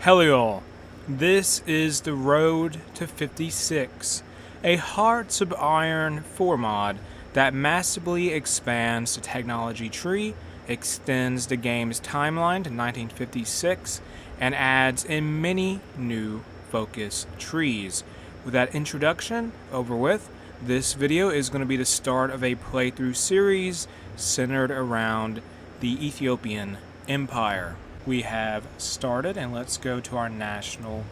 Hello y'all, this is the Road to 56, a Hearts of Iron 4 mod that massively expands the technology tree, extends the game's timeline to 1956, and adds in many new focus trees. With that introduction over with, this video is going to be the start of a playthrough series centered around the Ethiopian Empire. We have started, and let's go to our national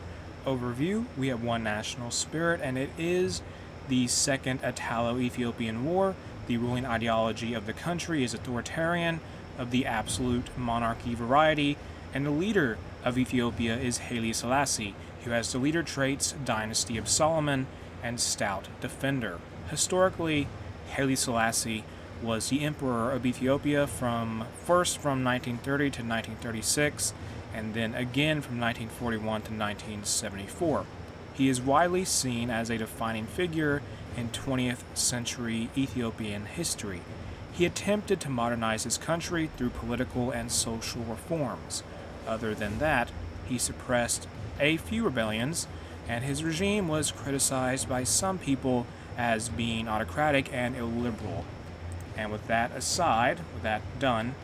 overview. We have one national spirit, and it is the Second Italo-Ethiopian War. The ruling ideology of the country is authoritarian, of the absolute monarchy variety, and the leader of Ethiopia is Haile Selassie, who has the leader traits Dynasty of Solomon and Stout Defender. Historically, Haile Selassie was the emperor of Ethiopia from 1930 to 1936, and then again from 1941 to 1974. He is widely seen as a defining figure in 20th century Ethiopian history. He attempted to modernize his country through political and social reforms. Other than that, he suppressed a few rebellions, and his regime was criticized by some people as being autocratic and illiberal. And with that aside, with that done,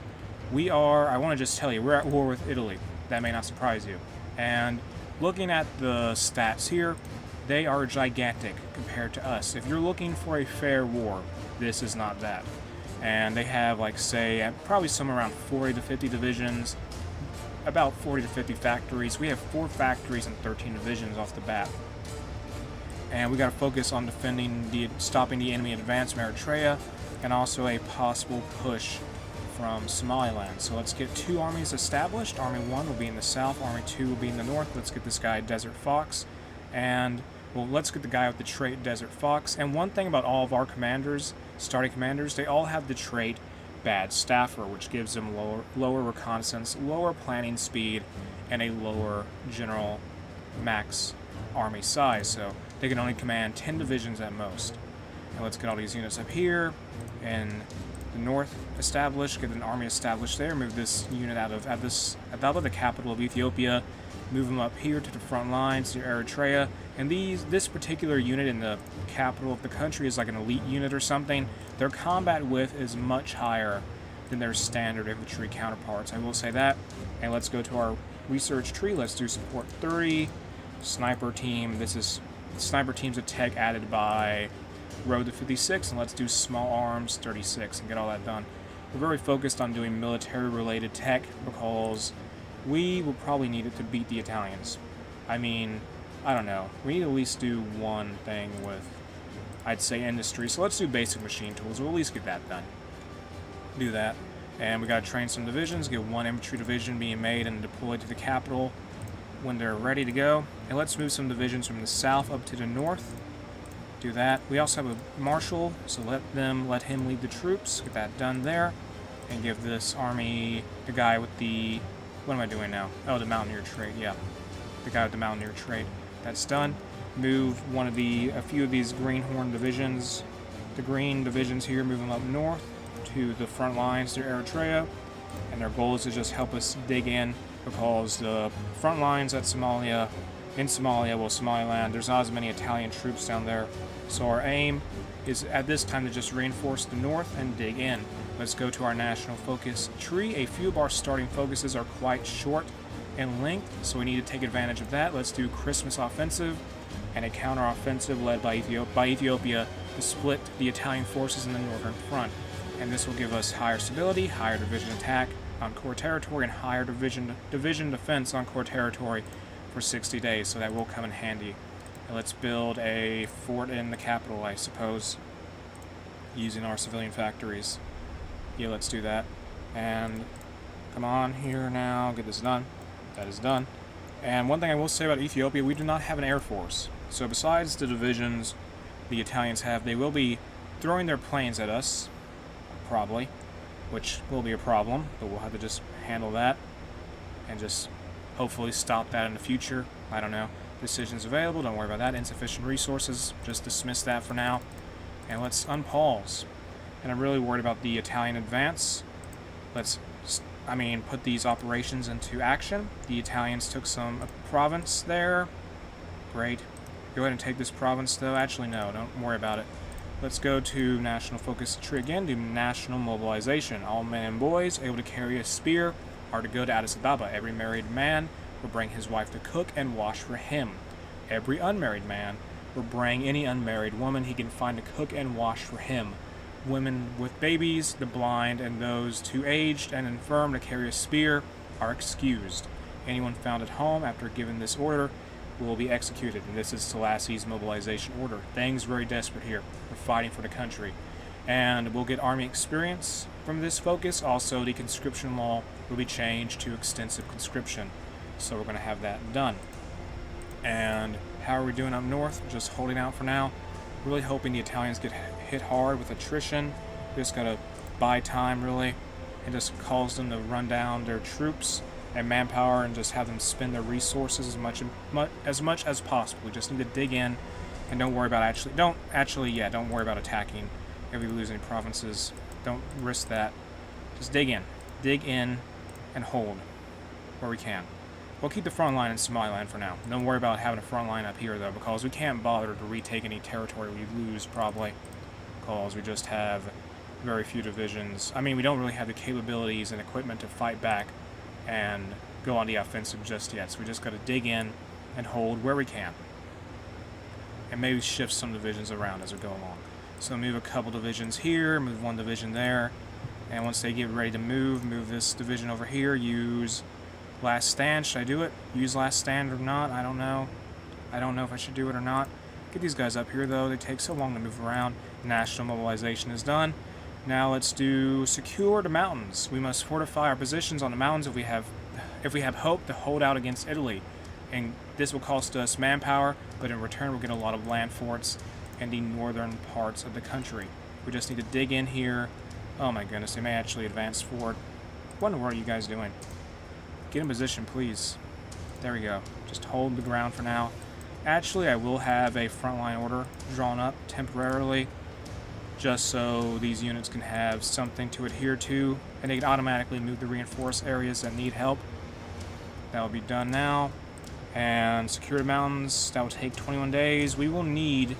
I want to just tell you, we're at war with Italy. That may not surprise you. And looking at the stats here, they are gigantic compared to us. If you're looking for a fair war, this is not that. And they have, probably somewhere around 40 to 50 divisions, about 40 to 50 factories. We have 4 factories and 13 divisions off the bat. And we got to focus on stopping the enemy advance from Eritrea, and also a possible push from Somaliland. So let's get 2 armies established. Army 1 will be in the south, Army 2 will be in the north. Let's get this guy Desert Fox, and let's get the guy with the trait Desert Fox. And one thing about all of our starting commanders, they all have the trait Bad Staffer, which gives them lower reconnaissance, lower planning speed, and a lower general max army size. So they can only command 10 divisions at most. And let's get all these units up here in the north established, get an army established there, move this unit out of Ababa, the capital of Ethiopia, move them up here to the front lines near Eritrea. And this particular unit in the capital of the country is like an elite unit or something. Their combat width is much higher than their standard infantry counterparts, I will say that. And let's go to our research tree. Let's do support 30, sniper team. This is sniper teams of tech added by Road to 56, and let's do small arms 36 and get all that done. We're very focused on doing military related tech because we will probably need it to beat the Italians. I mean, I don't know. We need to at least do one thing with, I'd say, industry. So let's do basic machine tools. We'll at least get that done. Do that. And we got to train some divisions, get 1 infantry division being made and deployed to the capital when they're ready to go. And let's move some divisions from the south up to the north. Do that. We also have a marshal, so let him lead the troops. Get that done there, and give this army the guy with the, what am I doing now? Oh, the mountaineer trait. Yeah, the guy with the mountaineer trait. That's done. Move a few of these greenhorn divisions, the green divisions here, move them up north to the front lines to Eritrea, and their goal is to just help us dig in because the front lines at Somaliland, there's not as many Italian troops down there. So our aim is at this time to just reinforce the north and dig in. Let's go to our national focus tree. A few of our starting focuses are quite short in length, so we need to take advantage of that. Let's do Christmas offensive and a counter-offensive led by Ethiopia to split the Italian forces in the northern front. And this will give us higher stability, higher division attack on core territory, and higher division defense on core territory for 60 days, so that will come in handy. And let's build a fort in the capital, I suppose, using our civilian factories. Yeah, let's do that. And come on here now, get this done. That is done. And one thing I will say about Ethiopia, we do not have an air force. So besides the divisions the Italians have, they will be throwing their planes at us, probably, which will be a problem, but we'll have to just handle that and just hopefully stop that in the future. I don't know. Decisions available, don't worry about that. Insufficient resources, just dismiss that for now. And let's unpause. And I'm really worried about the Italian advance. Let's put these operations into action. The Italians took some province there. Great. Go ahead and take this province, though. Actually, no, don't worry about it. Let's go to national focus tree again. Do national mobilization. All men and boys able to carry a spear are to go to Addis Ababa. Every married man will bring his wife to cook and wash for him. Every unmarried man will bring any unmarried woman he can find to cook and wash for him. Women with babies, the blind, and those too aged and infirm to carry a spear are excused. Anyone found at home after giving this order will be executed. And this is Selassie's mobilization order. Things very desperate here. We're fighting for the country. And we'll get army experience from this focus. Also, the conscription law will be changed to extensive conscription. So we're going to have that done. And how are we doing up north? Just holding out for now. Really hoping the Italians get hit hard with attrition. We just got to buy time, really, and just cause them to run down their troops and manpower and just have them spend their resources as much as possible. We just need to dig in and don't worry about don't worry about attacking if we lose any provinces. Don't risk that. Just dig in and hold where we can. We'll keep the front line in Somaliland for now. Don't worry about having a front line up here, though, because we can't bother to retake any territory we lose, probably, because we just have very few divisions. We don't really have the capabilities and equipment to fight back and go on the offensive just yet, so we just got to dig in and hold where we can. And maybe shift some divisions around as we go along. So move a couple divisions here, move one division there, and once they get ready to move this division over here, use last stand. Should I do it? Use last stand or not? I don't know. I don't know if I should do it or not. Get these guys up here, though. They take so long to move around. National mobilization is done. Now let's do secure the mountains. We must fortify our positions on the mountains if we have hope to hold out against Italy. And this will cost us manpower, but in return we'll get a lot of land forts in the northern parts of the country. We just need to dig in here. Oh my goodness, they may actually advance forward. What in the world are you guys doing? Get in position, please. There we go. Just hold the ground for now. Actually, I will have a frontline order drawn up temporarily, just so these units can have something to adhere to, and they can automatically move to reinforce areas that need help. That will be done now. And secure the mountains. That will take 21 days. We will need...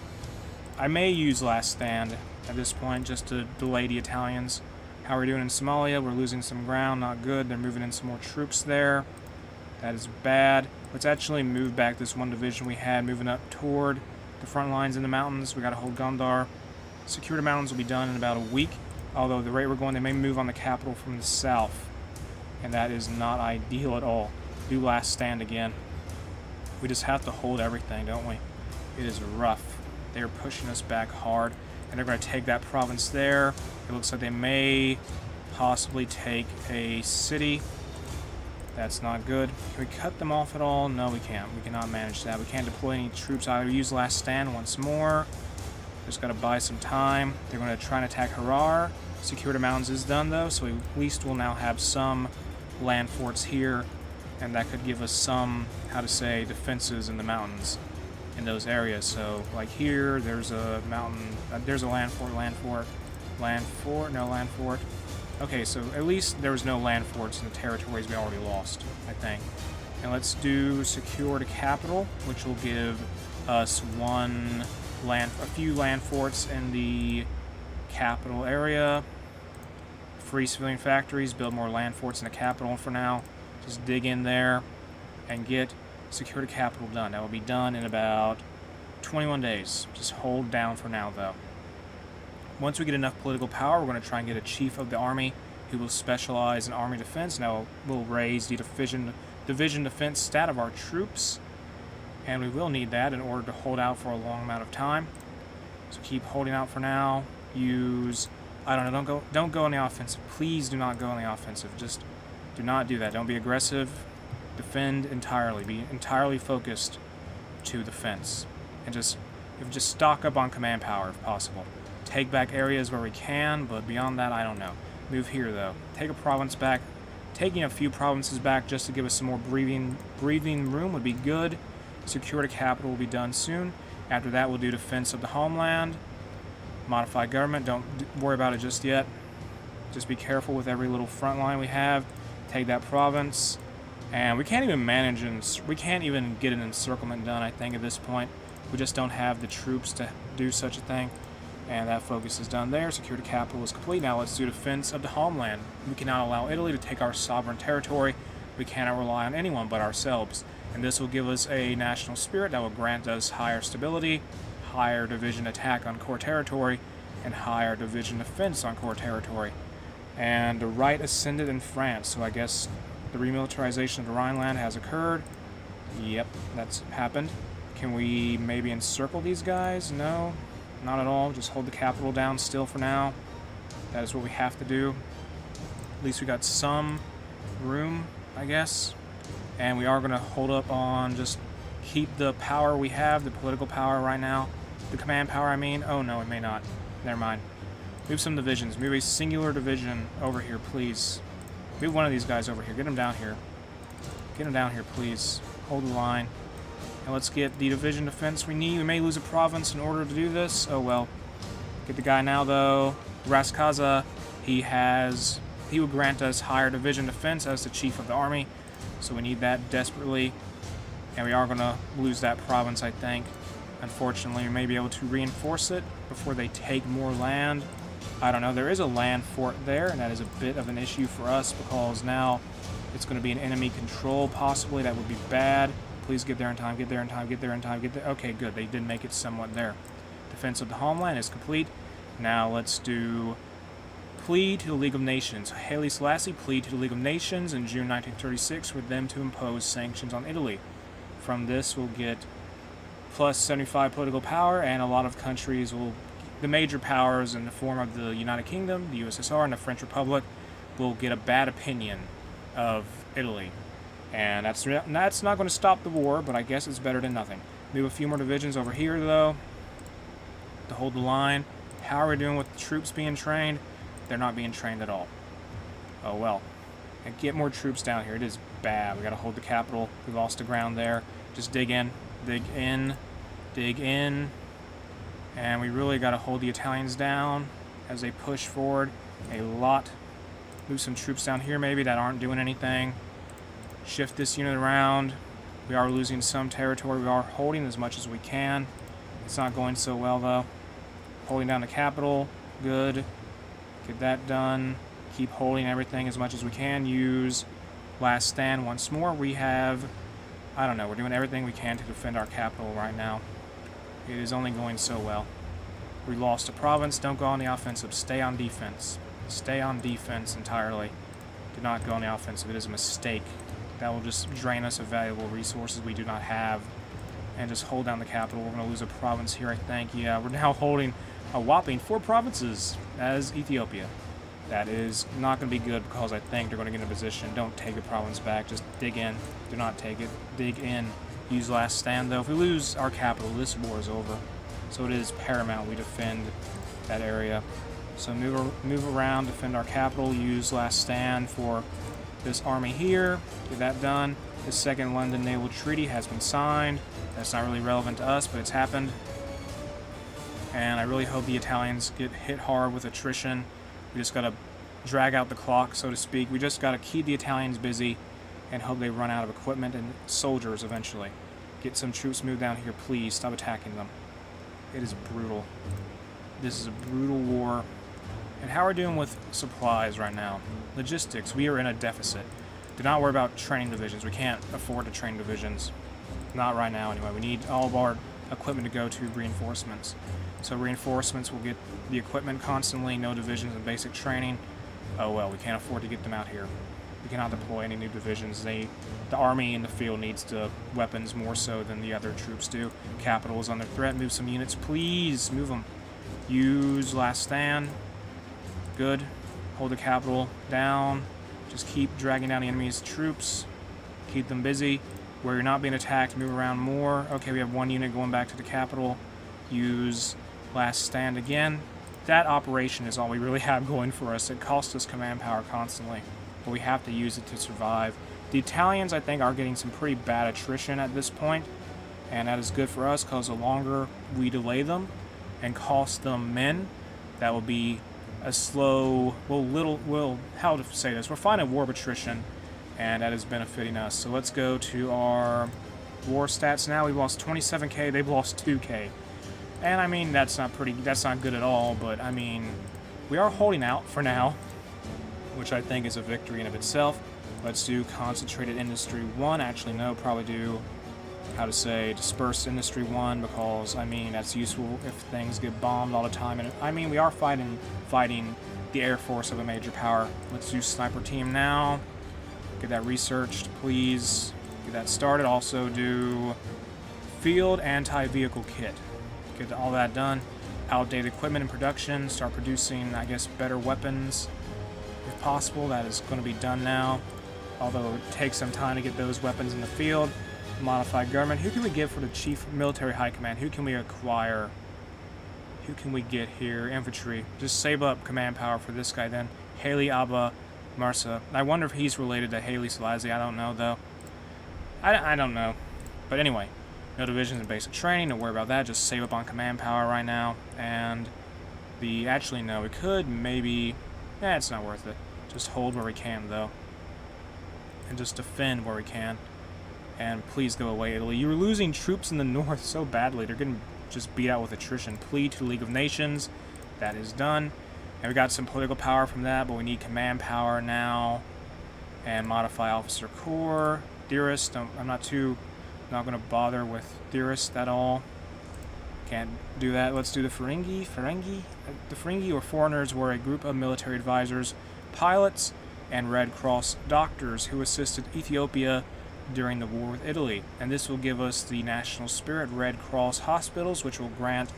I may use last stand at this point just to delay the Italians. How are we doing in Somalia? We're losing some ground. Not good. They're moving in some more troops there. That is bad. Let's actually move back this one division we had, moving up toward the front lines in the mountains. We got to hold Gondar. Secure the mountains will be done in about a week. Although the rate we're going, they may move on the capital from the south. And that is not ideal at all. Do last stand again. We just have to hold everything, don't we? It is rough. They are pushing us back hard. And they're going to take that province there. It looks like they may possibly take a city. That's not good. Can we cut them off at all? No, we can't. We cannot manage that. We can't deploy any troops either. Use last stand once more. Just got to buy some time. They're going to try and attack Harar. Secure the mountains is done, though, so at least we'll now have some land forts here, and that could give us some, defenses in the mountains in those areas. So, like here, there's a mountain, there's a land fort. Okay, so at least there was no land forts in the territories we already lost, I think. And let's do secure the capital, which will give us a few land forts in the capital area. Free civilian factories, build more land forts in the capital for now. Just dig in there and get secure the capital done. That will be done in about 21 days. Just hold down for now, though. Once we get enough political power, we're going to try and get a chief of the army who will specialize in army defense. Now we'll raise the division defense stat of our troops, and we will need that in order to hold out for a long amount of time. So keep holding out for now. Don't go on the offensive. Please do not go on the offensive. Just do not do that. Don't be aggressive. Defend entirely. Be entirely focused to the fence, and just stock up on command power if possible. Take back areas where we can, but beyond that, I don't know. Move here, though. Take a province back. Taking a few provinces back just to give us some more breathing room would be good. Secure the capital will be done soon. After that, we'll do defense of the homeland. Modify government. Don't worry about it just yet. Just be careful with every little front line we have. take that province. And we can't even manage, we can't even get an encirclement done, I think, at this point. We just don't have the troops to do such a thing. And that focus is done there. Security capital is complete. Now let's do defense of the homeland. We cannot allow Italy to take our sovereign territory. We cannot rely on anyone but ourselves. And this will give us a national spirit that will grant us higher stability, higher division attack on core territory, and higher division defense on core territory. And the right ascended in France, so I guess the remilitarization of the Rhineland has occurred. Yep, that's happened. Can we maybe encircle these guys? No, not at all. Just hold the capital down still for now. That is what we have to do. At least we got some room, I guess. And we are going to hold up on just keep the power we have, the political power right now. The command power, I mean. Oh, no, it may not. Never mind. Move some divisions. Move a singular division over here, please. Move one of these guys over here. Get him down here. Get him down here, please. Hold the line. And let's get the division defense we need. We may lose a province in order to do this. Oh, well. Get the guy now, though. Raskaza, he will grant us higher division defense as the chief of the army. So we need that desperately. And we are going to lose that province, I think. Unfortunately, we may be able to reinforce it before they take more land. I don't know. There is a land fort there, and that is a bit of an issue for us because now it's going to be an enemy control, possibly. That would be bad. Please get there in time, get there in time, get there in time, get there. Okay, good. They did make it somewhat there. Defense of the homeland is complete. Now let's do plea to the League of Nations. Haile Selassie plead to the League of Nations in June 1936 for them to impose sanctions on Italy. From this, we'll get plus 75 political power, and a lot of countries will, the major powers in the form of the United Kingdom, the USSR, and the French Republic will get a bad opinion of Italy. And that's not going to stop the war, but I guess it's better than nothing. Move a few more divisions over here, though, to hold the line. How are we doing with the troops being trained? They're not being trained at all. Oh, well. And get more troops down here. It is bad. We got to hold the capital. We lost the ground there. Just dig in. Dig in. Dig in. And we really got to hold the Italians down as they push forward a lot. Move some troops down here maybe that aren't doing anything. Shift this unit around. We are losing some territory. We are holding as much as we can. It's not going so well, though. Holding down the capital. Good. Get that done. Keep holding everything as much as we can. Use last stand once more. We have, I don't know, we're doing everything we can to defend our capital right now. It is only going so well. We lost a province. Don't go on the offensive. Stay on defense. Stay on defense entirely. Do not go on the offensive. It is a mistake. That will just drain us of valuable resources we do not have. And just hold down the capital. We're going to lose a province here, I think. Yeah, we're now holding a whopping 4 provinces as Ethiopia. That is not going to be good because I think they're going to get in a position. Don't take the province back. Just dig in. Do not take it. Dig in. Use last stand, though. If we lose our capital, this war is over. So it is paramount we defend that area. So move around, defend our capital. Use last stand for this army here. Get that done. The Second London Naval Treaty has been signed. That's not really relevant to us, but it's happened. And I really hope the Italians get hit hard with attrition. We just got to drag out the clock, so to speak. We just got to keep the Italians busy and hope they run out of equipment and soldiers eventually. Get some troops moved down here, please. Stop attacking them. It is brutal. This is a brutal war. And how are we doing with supplies right now? Logistics. We are in a deficit. Do not worry about training divisions. We can't afford to train divisions. Not right now, anyway. We need all of our equipment to go to reinforcements. So reinforcements will get the equipment constantly, no divisions and basic training. Oh well, we can't afford to get them out here. We cannot deploy any new divisions. The army in the field needs the weapons more so than the other troops do. Capital is under threat. Move some units, please. Move them. Use last stand. Good. Hold the capital down. Just keep dragging down the enemy's troops. Keep them busy. Where you're not being attacked, move around more. Okay, we have one unit going back to the capital. Use last stand again. That operation is all we really have going for us. It costs us command power constantly, but we have to use it to survive. The Italians, I think, are getting some pretty bad attrition at this point, and that is good for us because the longer we delay them and cost them men, that will be a slow, how to say this? We're finding war of attrition, and that is benefiting us. So let's go to our war stats now. We've lost 27k, they've lost 2k. And I mean, that's not good at all, but I mean, we are holding out for now, which I think is a victory in of itself. Let's do concentrated industry 1. Actually, no, probably do, dispersed industry 1, because I mean, that's useful if things get bombed all the time. And I mean, we are fighting the air force of a major power. Let's do sniper team now. Get that researched, please. Get that started. Also do field anti-vehicle kit. Get all that done. Outdated equipment in production. Start producing, I guess, better weapons if possible. That is going to be done now, although it takes some time to get those weapons in the field. Modified government. Who can we get for the chief military high command? Who can we acquire? Who can we get here? Infantry. Just save up command power for this guy then. Haile Abba Marsa. I wonder if he's related to Haile Selassie. I don't know, though. I don't know. But anyway, no divisions in basic training. Don't worry about that. Just save up on command power right now. And actually, no, we could maybe... it's not worth it. Just hold where we can, though. And just defend where we can. And please go away, Italy. You were losing troops in the north so badly. They're getting just beat out with attrition. Plea to the League of Nations. That is done. And we got some political power from that, but we need command power now. And modify officer corps. Theorist. I'm not going to bother with theorist at all. Can't do that. Let's do the Ferengi. The Ferengi, or foreigners, were a group of military advisors, pilots, and Red Cross doctors who assisted Ethiopia during the war with Italy. And this will give us the National Spirit Red Cross hospitals, which will grant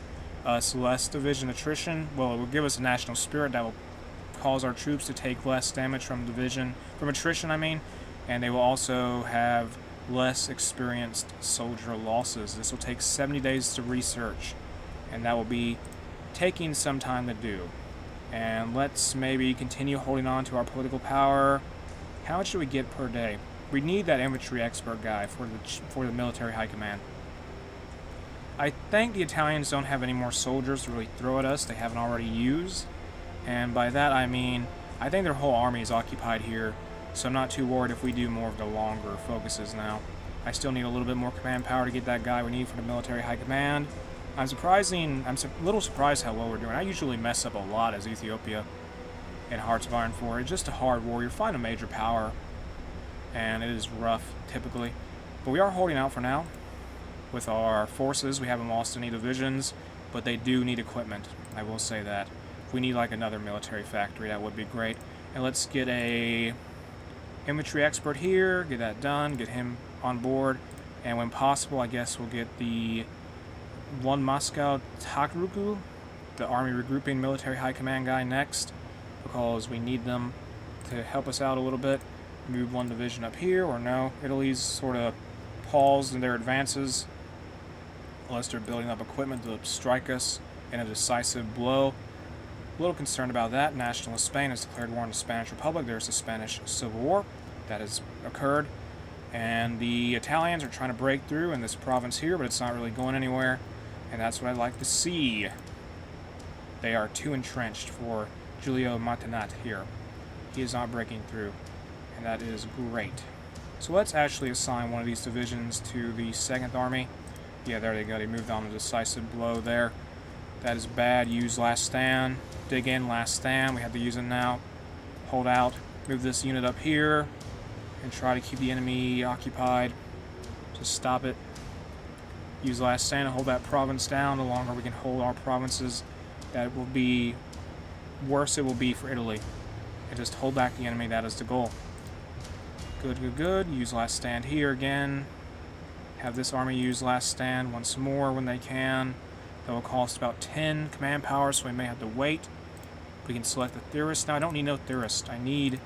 us less division attrition. Well, it will give us a National Spirit that will cause our troops to take less damage from attrition, and they will also have less experienced soldier losses. This will take 70 days to research, and that will be taking some time to do. And let's maybe continue holding on to our political power. How much do we get per day? We need that infantry expert guy for the military high command. I think the Italians don't have any more soldiers to really throw at us they haven't already used. And by that I mean, I think their whole army is occupied here, so I'm not too worried if we do more of the longer focuses now. I still need a little bit more command power to get that guy we need for the military high command. I'm a little surprised how well we're doing. I usually mess up a lot as Ethiopia in Hearts of Iron 4. It's just a hard war. You're fighting a major power, and it is rough, typically. But we are holding out for now. With our forces, we haven't lost any divisions, but they do need equipment. I will say that. If we need like another military factory, that would be great. And let's get a infantry expert here, get that done, get him on board, and when possible, I guess we'll get the one Moscow Takruku, the army regrouping military high command guy, next, because we need them to help us out a little bit. Move one division up here, or no, Italy's sort of paused in their advances unless they're building up equipment to strike us in a decisive blow. A little concerned about that. Nationalist Spain has declared war on the Spanish Republic. There's a Spanish Civil War that has occurred, and the Italians are trying to break through in this province here, but it's not really going anywhere, and that's what I'd like to see. They are too entrenched for Giulio Martinat here. He is not breaking through, and that is great. So let's actually assign one of these divisions to the 2nd Army. Yeah, there they go. They moved on a decisive blow there. That is bad. Use last stand. Dig in, last stand. We have to use it now. Hold out. Move this unit up here and try to keep the enemy occupied. Just stop it. Use last stand to hold that province down. The longer we can hold our provinces, that will be worse it will be for Italy. And just hold back the enemy. That is the goal. Good, good, good. Use last stand here again. Have this army use last stand once more when they can. That will cost about 10 command power, so we may have to wait. We can select the theorist. Now, I don't need no theorist. I need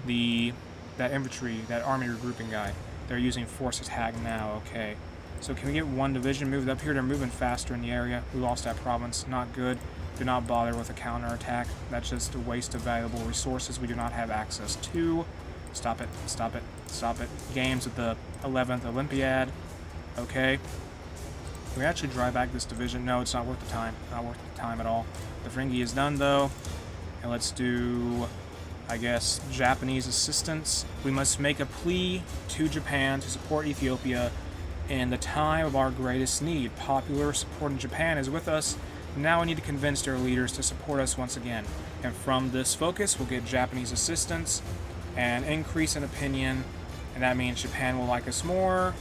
that infantry, that army regrouping guy. They're using force attack now. Okay. So can we get one division moved up here? They're moving faster in the area. We lost that province. Not good. Do not bother with a counterattack. That's just a waste of valuable resources we do not have access to. Stop it. Stop it. Stop it. Games at the 11th Olympiad. Okay. Can we actually drive back this division? No, it's not worth the time. Not worth the time at all. The Ferengi is done, though. And let's do I guess, Japanese assistance. We must make a plea to Japan to support Ethiopia in the time of our greatest need. Popular support in Japan is with us. Now we need to convince their leaders to support us once again. And from this focus, we'll get Japanese assistance and increase in opinion. And that means Japan will like us more.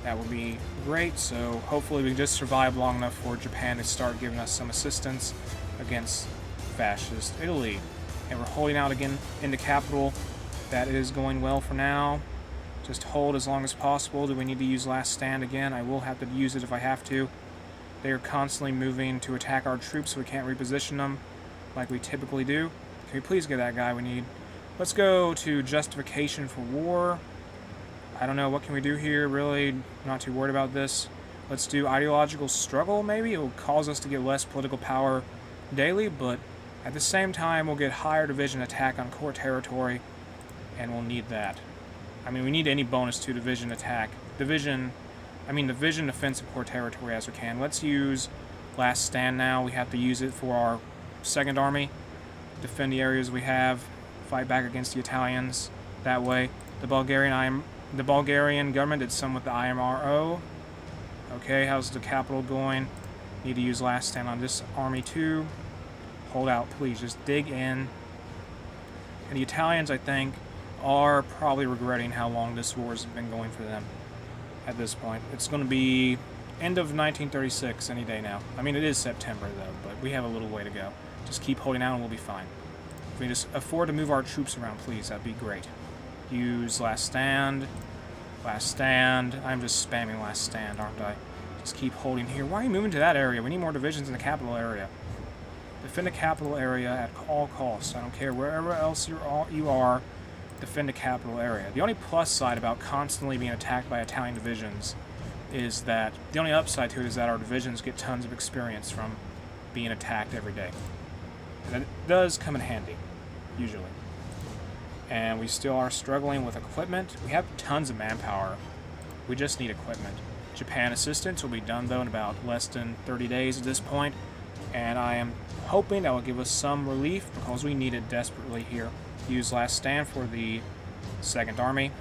That will be great. So hopefully we can just survive long enough for Japan to start giving us some assistance against fascist Italy. And we're holding out again in the capital. That is going well for now. Just hold as long as possible. Do we need to use last stand again? I will have to use it if I have to. They are constantly moving to attack our troops, so we can't reposition them like we typically do. Can we please get that guy we need? Let's go to justification for war. I don't know, what can we do here? Really not too worried about this. Let's do ideological struggle, maybe. It will cause us to get less political power daily, but at the same time, we'll get higher division attack on core territory, and we'll need that. I mean, we need any bonus to division attack. Division defense of core territory as we can. Let's use last stand now. We have to use it for our second army. Defend the areas we have. Fight back against the Italians that way. The Bulgarian government did some with the IMRO. Okay, how's the capital going? Need to use last stand on this army too. Hold out, please. Just dig in. And the Italians, I think, are probably regretting how long this war has been going for them at this point. It's going to be end of 1936 any day now. I mean, it is September, though, but we have a little way to go. Just keep holding out and we'll be fine. If we just afford to move our troops around, please, that'd be great. Use last stand. Last stand. I'm just spamming last stand, aren't I? Just keep holding here. Why are you moving to that area? We need more divisions in the capital area. Defend the capital area at all costs. I don't care wherever else you are, defend the capital area. The only plus side about constantly being attacked by Italian divisions is that the only upside to it is that our divisions get tons of experience from being attacked every day. And that does come in handy, usually. And we still are struggling with equipment. We have tons of manpower. We just need equipment. Japan assistance will be done, though, in about less than 30 days at this point. And I am hoping that will give us some relief because we need it desperately here. Use last stand for the Second Army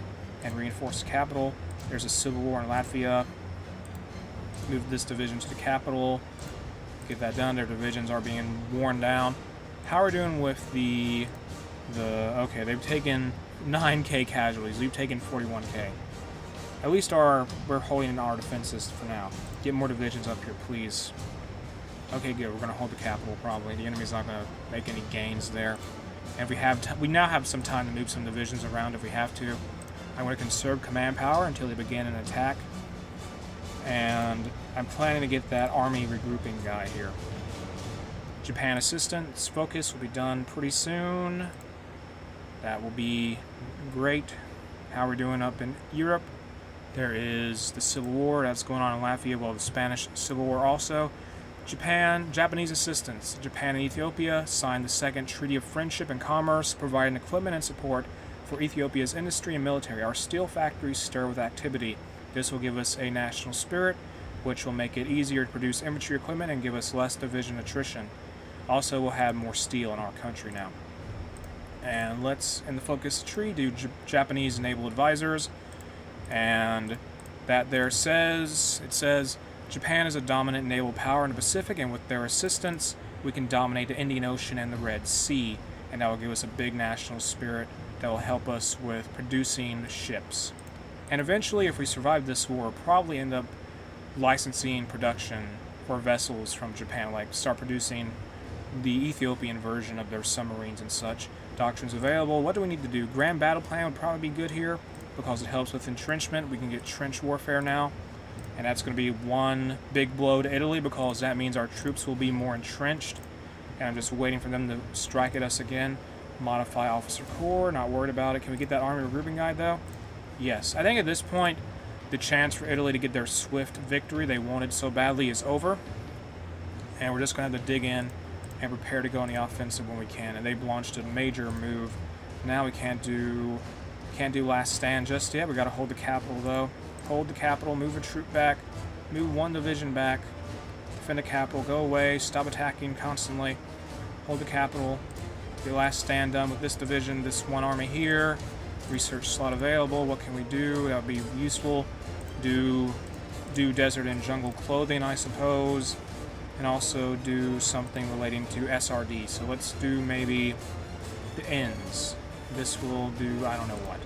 and reinforce the capital. There's a civil war in Latvia. Move this division to the capital. Get that done. Their divisions are being worn down. How are we doing with the okay, they've taken 9k casualties. We've taken 41k. At least we're holding our defenses for now. Get more divisions up here, please. Okay, good. We're going to hold the capital, probably. The enemy's not going to make any gains there. And if we now have some time to move some divisions around if we have to. I'm going to conserve command power until they begin an attack. And I'm planning to get that army regrouping guy here. Japan assistance focus will be done pretty soon. That will be great. How we're doing up in Europe. There is the Civil War that's going on in Latvia, well, the Spanish Civil War also. Japanese assistance. Japan and Ethiopia signed the Second Treaty of Friendship and Commerce, providing equipment and support for Ethiopia's industry and military. Our steel factories stir with activity. This will give us a national spirit, which will make it easier to produce infantry equipment and give us less division attrition. Also, we'll have more steel in our country now. And let's, in the focus tree, do Japanese naval advisors. And that there says, it says, Japan is a dominant naval power in the Pacific, and with their assistance, we can dominate the Indian Ocean and the Red Sea, and that will give us a big national spirit that will help us with producing ships. And eventually, if we survive this war, we'll probably end up licensing production for vessels from Japan, like start producing the Ethiopian version of their submarines and such. Doctrines available. What do we need to do? Grand battle plan would probably be good here because it helps with entrenchment. We can get trench warfare now. And that's going to be one big blow to Italy because that means our troops will be more entrenched. And I'm just waiting for them to strike at us again. Modify officer corps. Not worried about it. Can we get that army regrouping guide though? Yes. I think at this point, the chance for Italy to get their swift victory they wanted so badly is over. And we're just going to have to dig in and prepare to go on the offensive when we can. And they've launched a major move. Now we can't do last stand just yet. We got to hold the capital though. Hold the capital, move a troop back, move one division back, defend the capital, go away, stop attacking constantly, hold the capital, The last stand done with this division, this one army here. Research slot available. What can we do? That would be useful. Do desert and jungle clothing, I suppose. And also do something relating to SRD. So let's do maybe the ends. This will do, I don't know what.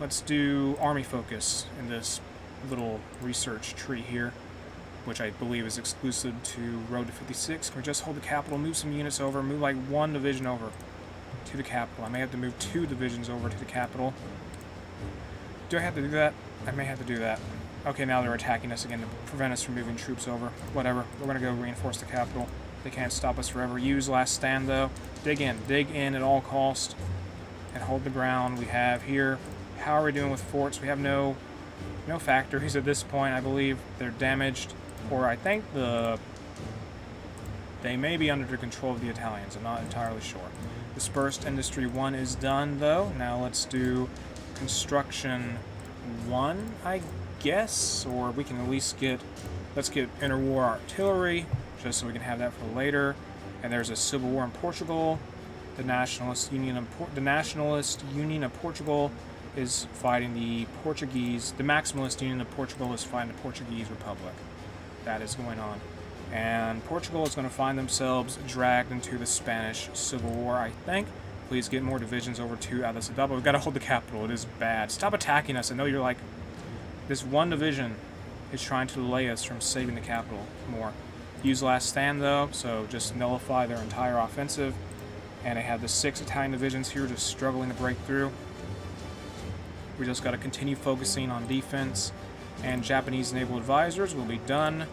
Let's do army focus in this little research tree here, which I believe is exclusive to Road to 56. Can we just hold the capital, move some units over, move like one division over to the capital? I may have to move 2 divisions over to the capital. Do I have to do that? I may have to do that. Okay, now they're attacking us again to prevent us from moving troops over. Whatever. We're going to go reinforce the capital. They can't stop us forever. Use last stand, though. Dig in at all cost, and hold the ground we have here. How are we doing with forts? We have no factories at this point. I believe they're damaged, or I think they may be under the control of the Italians. I'm not entirely sure. Dispersed Industry 1 is done, though. Now let's do Construction 1, I guess, or we can at least let's get interwar artillery, just so we can have that for later. And there's a civil war in Portugal. The Nationalist Union of Portugal is fighting the Portuguese. The Maximalist Union of Portugal is fighting the Portuguese Republic. That is going on. And Portugal is going to find themselves dragged into the Spanish Civil War, I think. Please get more divisions over to Addis Ababa. We've got to hold the capital. It is bad. Stop attacking us. I know you're like, this one division is trying to delay us from saving the capital more. Use last stand, though, so just nullify their entire offensive. And they have the 6 Italian divisions here just struggling to break through. We just got to continue focusing on defense. And Japanese naval advisors will be done.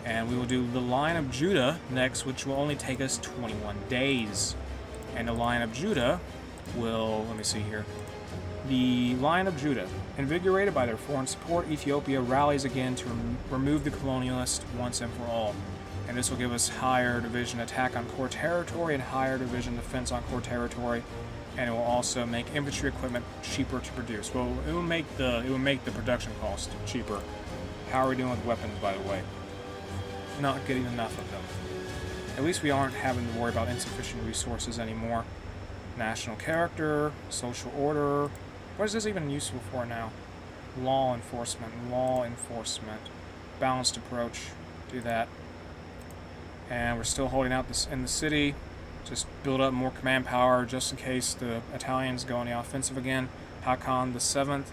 And we will do the Line of Judah next, which will only take us 21 days. And the Line of Judah will, let me see here. The Line of Judah, invigorated by their foreign support, Ethiopia rallies again to remove the colonialist once and for all. And this will give us higher division attack on core territory and higher division defense on core territory. And it will also make infantry equipment cheaper to produce. Well, it will make the production cost cheaper. How are we doing with weapons, by the way? Not getting enough of them. At least we aren't having to worry about insufficient resources anymore. National character, social order. What is this even useful for now? Law enforcement. Balanced approach. Do that. And we're still holding out this in the city. Just build up more command power just in case the Italians go on the offensive again. Haakon the 7th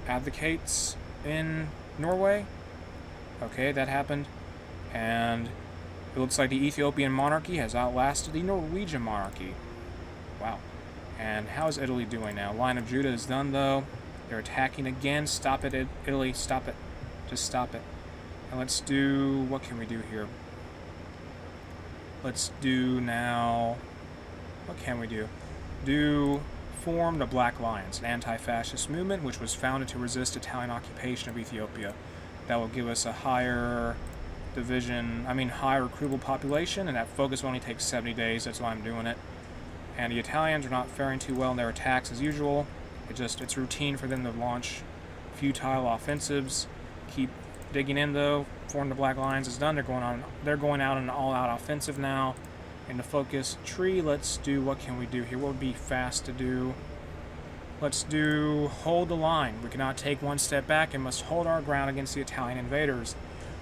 advocates in Norway. Okay, that happened. And it looks like the Ethiopian monarchy has outlasted the Norwegian monarchy. Wow. And how is Italy doing now? Line of Judah is done, though. They're attacking again. Stop it, Italy. Stop it. Just stop it. And let's do... What can we do here? Let's do now... What can we do? Form the Black Lions, an anti-fascist movement which was founded to resist Italian occupation of Ethiopia. That will give us a higher higher recruitable population, and that focus will only take 70 days. That's why I'm doing it. And the Italians are not faring too well in their attacks as usual. It's routine for them to launch futile offensives. Keep digging in, though. Form the Black Lions is done. They're going out on an all-out offensive now. In the focus tree, let's do, what can we do here? What would be fast to do? Let's do hold the line. We cannot take one step back and must hold our ground against the Italian invaders.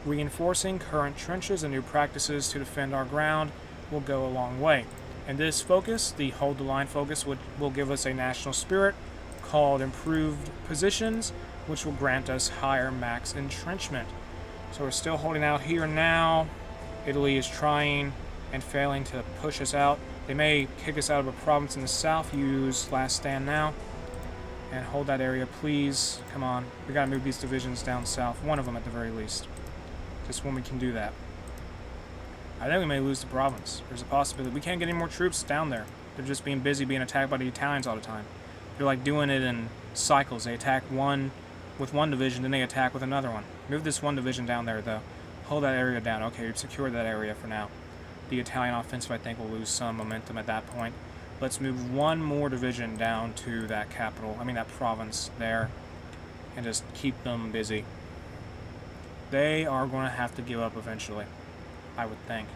Reinforcing current trenches and new practices to defend our ground will go a long way. And this focus, the hold the line focus, will give us a national spirit called improved positions, which will grant us higher max entrenchment. So we're still holding out here now. Italy is trying and failing to push us out. They may kick us out of a province in the south. Use last stand now. And hold that area, please. Come on. We gotta move these divisions down south. One of them at the very least. Just when we can do that. I think we may lose the province. There's a possibility. We can't get any more troops down there. They're just being busy being attacked by the Italians all the time. They're like doing it in cycles. They attack one with one division, then they attack with another one. Move this one division down there, though. Hold that area down. Okay, we've secured that area for now. The Italian offensive, I think, will lose some momentum at that point. Let's move one more division down to that that province there, and just keep them busy. They are going to have to give up eventually, I would think.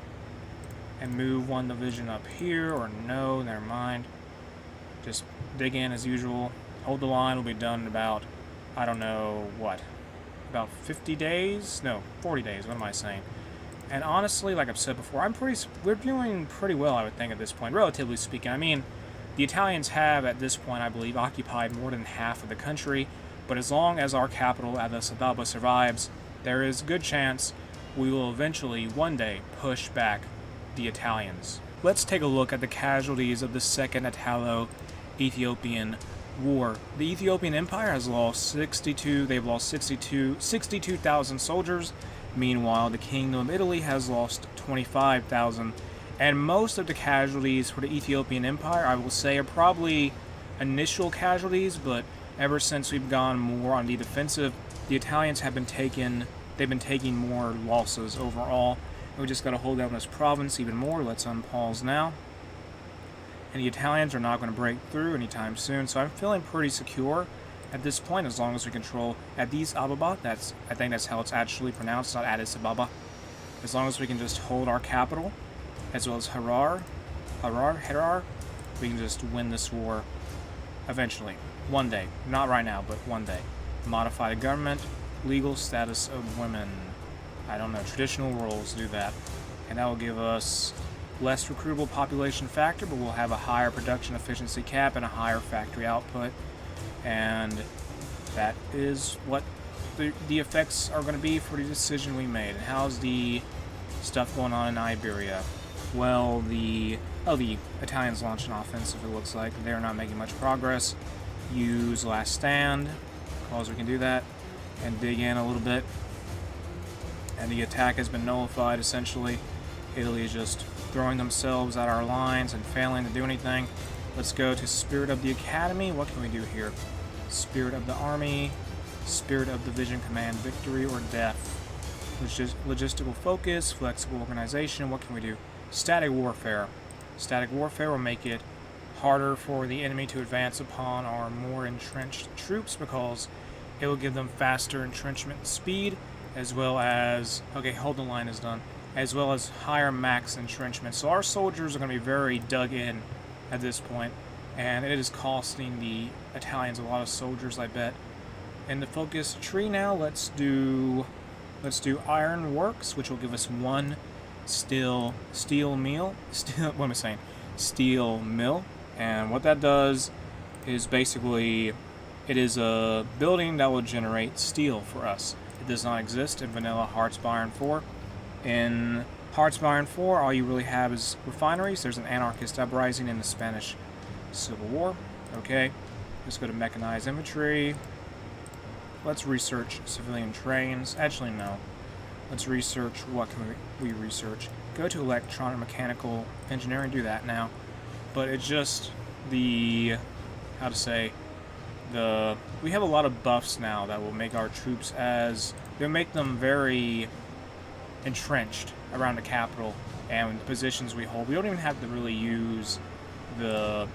and move one division up here, or no, never mind. Just dig in as usual. Hold the line, will be done in about, I don't know, what? About 50 days? No, 40 days, what am I saying? And honestly, like I've said before, we're doing pretty well, I would think, at this point, relatively speaking. I mean, the Italians have, at this point, I believe, occupied more than half of the country, but as long as our capital, Addis Ababa, survives, there is a good chance we will eventually, one day, push back the Italians. Let's take a look at the casualties of the Second Italo-Ethiopian War. The Ethiopian Empire has lost 62,000 soldiers. Meanwhile, the Kingdom of Italy has lost 25,000. And most of the casualties for the Ethiopian Empire, I will say, are probably initial casualties, but ever since we've gone more on the defensive, the Italians have been taking more losses overall. And we just got to hold down this province even more. Let's unpause now. And the Italians are not going to break through anytime soon, so I'm feeling pretty secure at this point, as long as we control Addis Ababa. I think that's how it's actually pronounced, not Addis Ababa. As long as we can just hold our capital, as well as Harar, we can just win this war eventually. One day. Not right now, but one day. Modify the government, legal status of women. I don't know, traditional roles do that. And that will give us less recruitable population factor, but we'll have a higher production efficiency cap and a higher factory output. And that is what the effects are going to be for the decision we made. And how's the stuff going on in Iberia? Well, the Italians launched an offensive, it looks like. They're not making much progress. Use last stand, because we can do that, and dig in a little bit. And the attack has been nullified, essentially. Italy is just throwing themselves at our lines and failing to do anything. Let's go to Spirit of the Academy. What can we do here? Spirit of the Army, Spirit of Division Command, Victory or Death. Logistical focus, flexible organization. What can we do? Static warfare. Static warfare will make it harder for the enemy to advance upon our more entrenched troops, because it will give them faster entrenchment speed, as well as, okay, hold the line is done, as well as higher max entrenchment. So our soldiers are going to be very dug in at this point, and it is costing the Italians a lot of soldiers, I bet. In the focus tree now, let's do iron works, which will give us one steel mill. And what that does is basically, it is a building that will generate steel for us. It does not exist in vanilla Hearts of Iron 4. In Hearts of Iron 4, all you really have is refineries. There's an anarchist uprising in the Spanish Civil War. Okay, let's go to mechanized infantry. Let's research civilian trains. Actually, no. Let's research, what can we research? Go to electronic mechanical engineering, do that now. But it's just we have a lot of buffs now that will make our troops they'll make them very entrenched around the capital and the positions we hold. We don't even have to really use the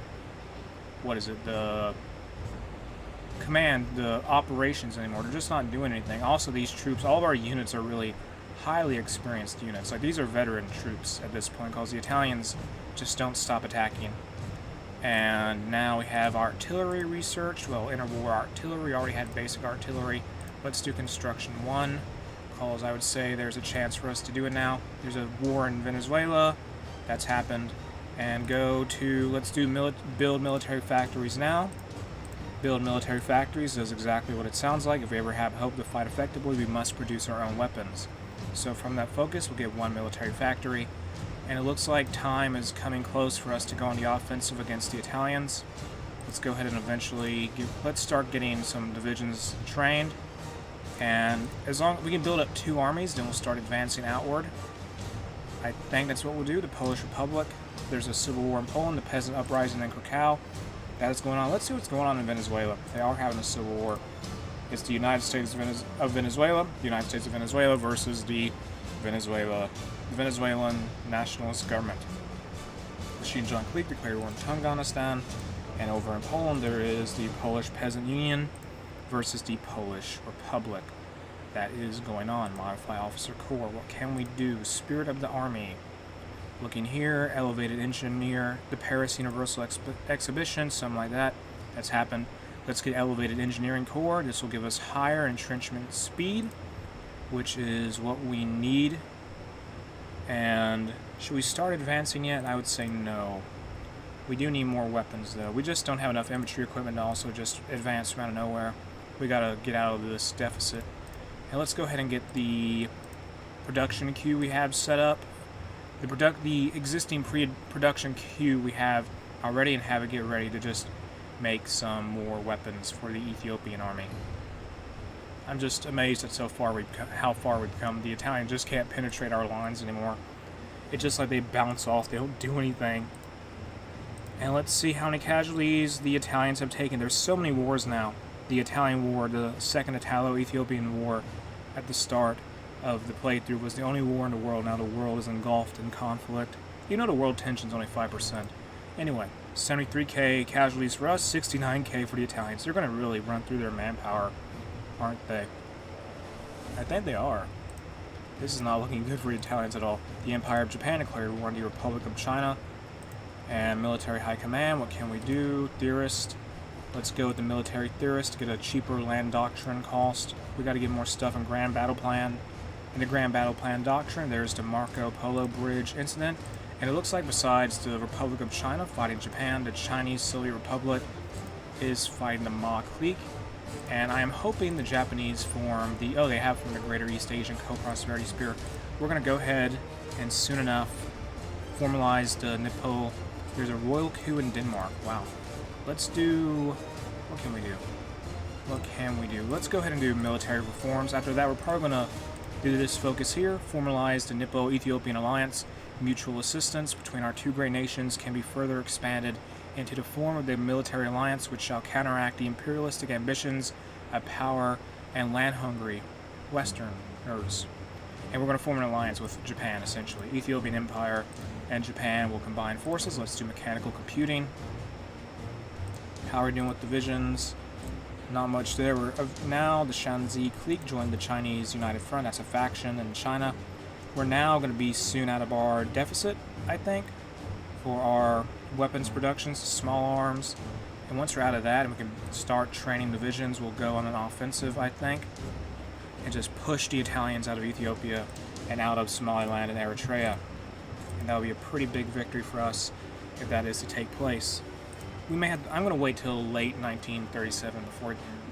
operations anymore. They're just not doing anything. Also, these troops, all of our units are really highly experienced units. Like, these are veteran troops at this point, because the Italians just don't stop attacking. And now we have artillery research. Well, interwar artillery, already had basic artillery. Let's do construction 1, because I would say there's a chance for us to do it now. There's a war in Venezuela. That's happened. And let's build military factories now. Build military factories does exactly what it sounds like. If we ever have hope to fight effectively, we must produce our own weapons. So from that focus, we'll get one military factory. And it looks like time is coming close for us to go on the offensive against the Italians. Let's go ahead and let's start getting some divisions trained. And as long as we can build up 2 armies, then we'll start advancing outward. I think that's what we'll do. The Polish Republic. There's a civil war in Poland, the peasant uprising in Krakow. That is going on. Let's see what's going on in Venezuela. They are having a civil war. It's the United States of Venezuela, the United States of Venezuela versus the Venezuelan nationalist government. The Xinjiang clique declared war on Afghanistan, and over in Poland there is the Polish Peasant Union versus the Polish Republic. That is going on. Modify Officer Corps. What can we do? Spirit of the Army. Looking here, elevated engineer, the Paris Universal Exhibition, something like that. That's happened. Let's get elevated engineering core. This will give us higher entrenchment speed, which is what we need. And should we start advancing yet? I would say no. We do need more weapons, though. We just don't have enough infantry equipment to also just advance from out of nowhere. We gotta get out of this deficit. And let's go ahead and get the production queue we have set up. The existing pre-production queue we have already, and have it get ready to just make some more weapons for the Ethiopian army. I'm just amazed at how far we've come. The Italians just can't penetrate our lines anymore. It's just like they bounce off. They don't do anything. And let's see how many casualties the Italians have taken. There's so many wars now. The Italian War, the Second Italo-Ethiopian War at the start of the playthrough was the only war in the world. Now the world is engulfed in conflict. You know the world tension's only 5%. Anyway, 73k casualties for us, 69k for the Italians. They're going to really run through their manpower, aren't they? I think they are. This is not looking good for the Italians at all. The Empire of Japan declared war on the Republic of China. And military high command, what can we do? Theorist. Let's go with the military theorist to get a cheaper land doctrine cost. We got to get more stuff in Grand Battle Plan. In the Grand Battle Plan doctrine, there's the Marco Polo Bridge incident. And it looks like besides the Republic of China fighting Japan, the Chinese Soviet Republic is fighting the Ma clique. And I am hoping the Japanese form the... Oh, they have from the Greater East Asian Co-Prosperity Sphere. We're going to go ahead and soon enough formalize the Nippo. There's a royal coup in Denmark. Wow. Let's do... What can we do? What can we do? Let's go ahead and do military reforms. After that, we're probably going to do this focus here. Formalize the Nippo-Ethiopian alliance. Mutual assistance between our two great nations can be further expanded into the form of the military alliance, which shall counteract the imperialistic ambitions of power and land-hungry Westerners. And we're going to form an alliance with Japan, essentially. Ethiopian Empire and Japan will combine forces. Let's do mechanical computing. How are we doing with divisions? Not much there. Now the Shanxi clique joined the Chinese United Front. That's a faction in China. We're now going to be soon out of our deficit, I think, for our weapons productions, small arms. And once we're out of that and we can start training divisions, we'll go on an offensive, I think, and just push the Italians out of Ethiopia and out of Somaliland and Eritrea. And that'll be a pretty big victory for us if that is to take place. I'm going to wait till late 1937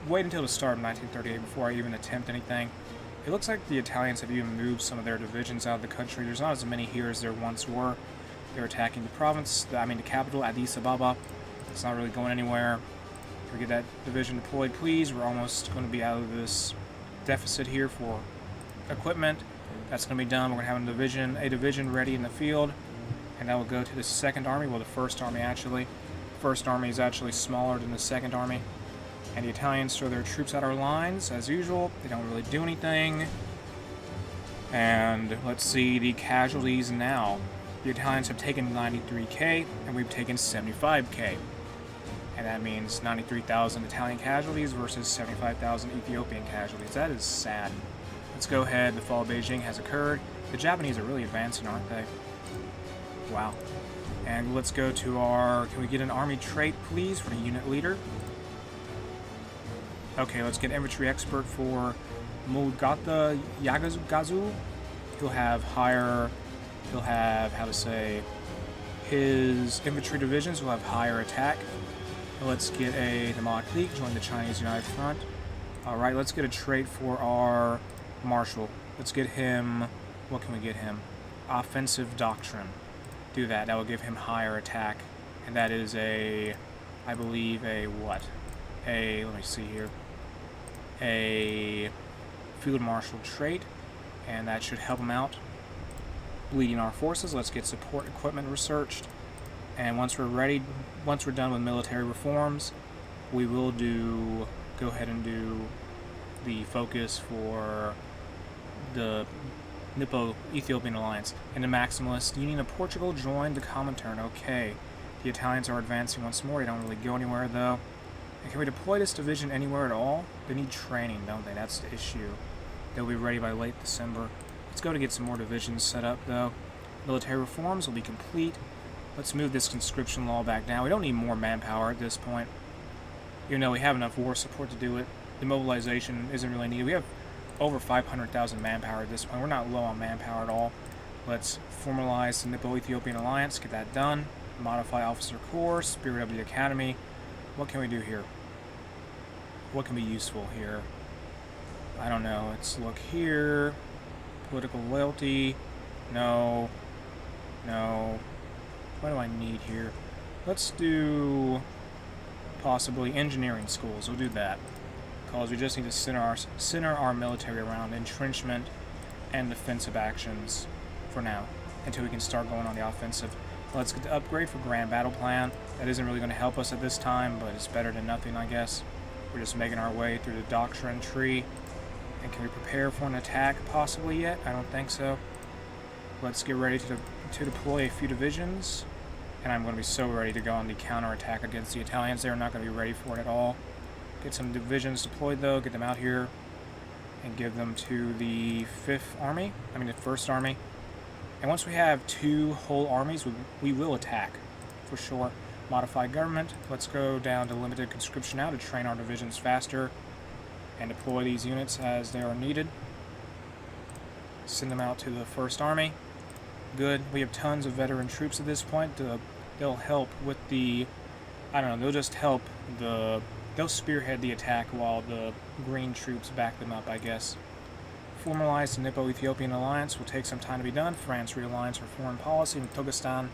wait until the start of 1938 before I even attempt anything. It looks like the Italians have even moved some of their divisions out of the country. There's not as many here as there once were. They're attacking the capital, Addis Ababa. It's not really going anywhere. Can we get that division deployed, please? We're almost going to be out of this deficit here for equipment. That's going to be done. We're going to have a division ready in the field, and that will go to the Second Army. Well, the First Army, actually. First Army is actually smaller than the Second Army. And the Italians throw their troops out our lines, as usual. They don't really do anything. And let's see the casualties now. The Italians have taken 93k, and we've taken 75k. And that means 93,000 Italian casualties versus 75,000 Ethiopian casualties. That is sad. Let's go ahead. The fall of Beijing has occurred. The Japanese are really advancing, aren't they? Wow. And let's go to our... Can we get an army trait, please, for the unit leader? Okay, let's get infantry expert for Mugata Yagazu. He'll have, his infantry divisions will have higher attack. Let's get the Ma clique, join the Chinese United Front. Alright, let's get a trait for our marshal. Let's get him, what can we get him? Offensive doctrine. Do that, that will give him higher attack. And that is I believe let me see here. A field marshal trait, and that should help him out. Leading our forces, let's get support equipment researched. And once we're done with military reforms, we will go ahead and do the focus for the Nippo-Ethiopian alliance. And the Maximalist Union of Portugal joined the Comintern. Okay, the Italians are advancing once more. They don't really go anywhere, though. And can we deploy this division anywhere at all? They need training, don't they? That's the issue. They'll be ready by late December. Let's go to get some more divisions set up, though. Military reforms will be complete. Let's move this conscription law back down. We don't need more manpower at this point. Even though we have enough war support to do it, the mobilization isn't really needed. We have over 500,000 manpower at this point. We're not low on manpower at all. Let's formalize the Nippo-Ethiopian alliance, get that done. Modify officer corps, spirit of the academy. What can we do here? What can be useful here? I don't know. Let's look here. Political loyalty. No. No. What do I need here? Let's do possibly engineering schools. We'll do that. Because we just need to center our military around entrenchment and defensive actions for now, until we can start going on the offensive. Let's get the upgrade for Grand Battle Plan. That isn't really going to help us at this time, but it's better than nothing, I guess. We're just making our way through the doctrine tree. And can we prepare for an attack possibly yet? I don't think so. Let's get ready to deploy a few divisions. And I'm going to be so ready to go on the counterattack against the Italians. They're not going to be ready for it at all. Get some divisions deployed though, get them out here, and give them to the 1st Army. And once we have 2 whole armies, we will attack, for sure. Modify government. Let's go down to limited conscription now to train our divisions faster and deploy these units as they are needed. Send them out to the 1st Army. Good. We have tons of veteran troops at this point. They'll help with the... I don't know, they'll just help the... They'll spearhead the attack while the green troops back them up, I guess. Formalize the Nippo-Ethiopian alliance will take some time to be done. France realigns her foreign policy, and Turkestan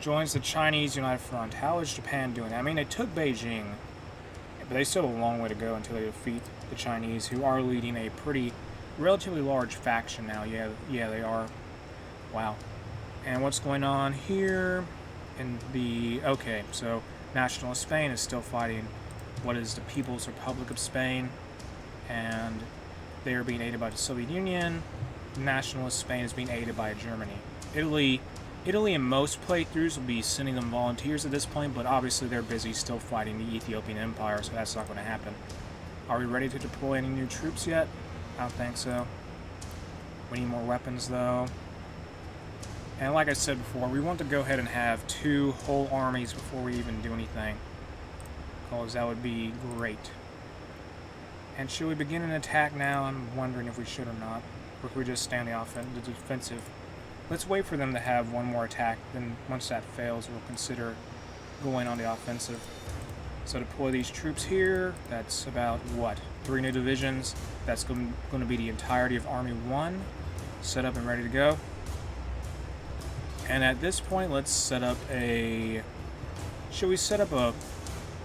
joins the Chinese United Front. How is Japan doing? I mean, they took Beijing, but they still have a long way to go until they defeat the Chinese, who are leading a relatively large faction now. Yeah, they are. Wow. And what's going on here? Okay, so Nationalist Spain is still fighting what is the People's Republic of Spain, and they are being aided by the Soviet Union. Nationalist Spain is being aided by Germany. Italy in most playthroughs will be sending them volunteers at this point, but obviously they're busy still fighting the Ethiopian Empire, so that's not going to happen. Are we ready to deploy any new troops yet? I don't think so. We need more weapons though. And like I said before, we want to go ahead and have 2 whole armies before we even do anything, because that would be great. And should we begin an attack now? I'm wondering if we should or not. Or if we just stand the defensive. Let's wait for them to have one more attack, then once that fails, we'll consider going on the offensive. So deploy these troops here. That's about, what, 3 new divisions. That's going to be the entirety of Army 1. Set up and ready to go. And at this point, let's set up a... Should we set up a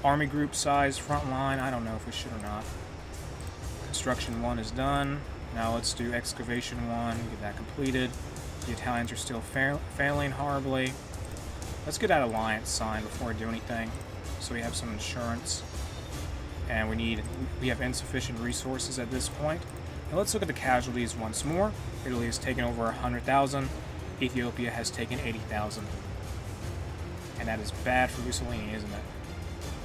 army group size front line? I don't know if we should or not. Construction 1 is done. Now let's do excavation 1, get that completed. The Italians are still failing horribly. Let's get that alliance signed before we do anything, so we have some insurance. And we have insufficient resources at this point. Now let's look at the casualties once more. Italy has taken over 100,000. Ethiopia has taken 80,000. And that is bad for Mussolini, isn't it?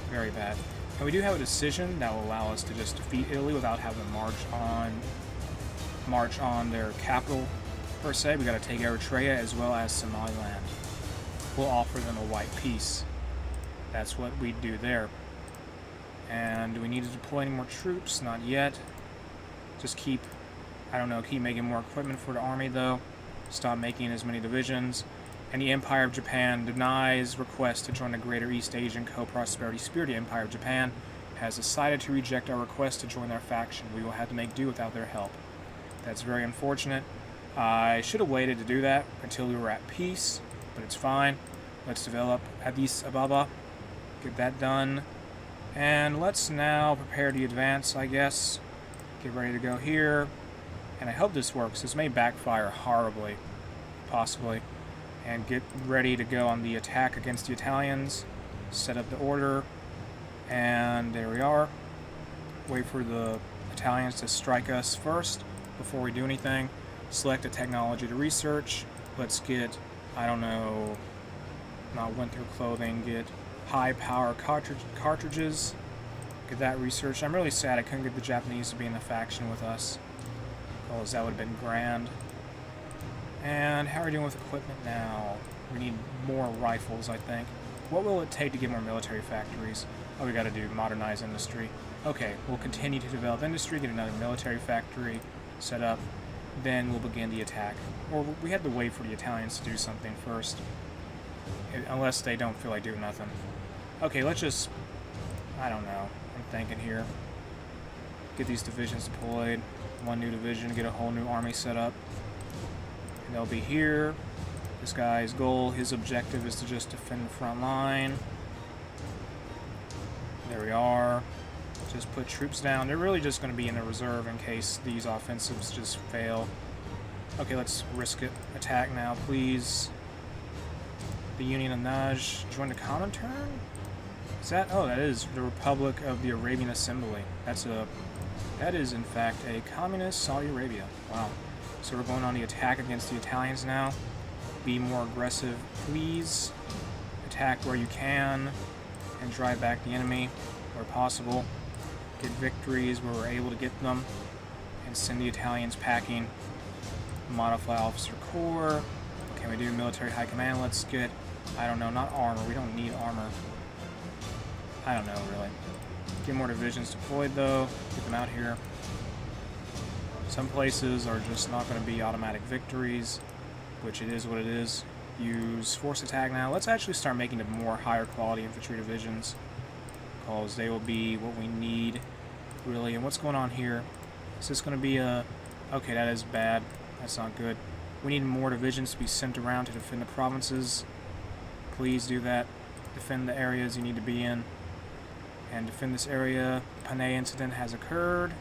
Very bad. And we do have a decision that will allow us to just defeat Italy without having to march on their capital, per se. We got to take Eritrea as well as Somaliland. We'll offer them a white peace. That's what we do there. And do we need to deploy any more troops? Not yet. Just keep making more equipment for the army, though. Stop making as many divisions. And the Empire of Japan denies request to join the Greater East Asian Co-Prosperity Sphere. The Empire of Japan has decided to reject our request to join their faction. We will have to make do without their help. That's very unfortunate. I should have waited to do that until we were at peace, but it's fine. Let's develop Addis Ababa, get that done. And let's now prepare to advance, I guess. Get ready to go here. And I hope this works. This may backfire horribly, possibly. And get ready to go on the attack against the Italians. Set up the order. And there we are. Wait for the Italians to strike us first before we do anything. Select a technology to research. Let's get, I don't know, not winter clothing, get high power cartridges. Get that researched. I'm really sad I couldn't get the Japanese to be in the faction with us, because that would have been grand. And how are we doing with equipment now? We need more rifles, I think. What will it take to get more military factories? Oh, we gotta do modernize industry. Okay, we'll continue to develop industry, get another military factory set up, then we'll begin the attack. Or we had to wait for the Italians to do something first. Unless they don't feel like doing nothing. Okay, let's just... I don't know. I'm thinking here. Get these divisions deployed. One new division, get a whole new army set up. And they'll be here. This guy's goal, his objective is to just defend the front line. There we are. Just put troops down. They're really just going to be in the reserve in case these offensives just fail. Okay, let's risk it. Attack now, please. The Union of Naj. Join the Comintern? Is that? Oh, that is the Republic of the Arabian Assembly. That is, in fact, a communist Saudi Arabia. Wow. So we're going on the attack against the Italians now. Be more aggressive, please. Attack where you can and drive back the enemy where possible. Get victories where we're able to get them and send the Italians packing. Modify officer corps. What can we do? Military high command. Let's get, I don't know, not armor. We don't need armor. I don't know, really. Get more divisions deployed, though. Get them out here. Some places are just not going to be automatic victories, which it is what it is. Use force attack now. Let's actually start making the more higher quality infantry divisions, because they will be what we need, really. And what's going on here? Is this going to be a... Okay, that is bad. That's not good. We need more divisions to be sent around to defend the provinces. Please do that. Defend the areas you need to be in. And defend this area. Panay incident has occurred.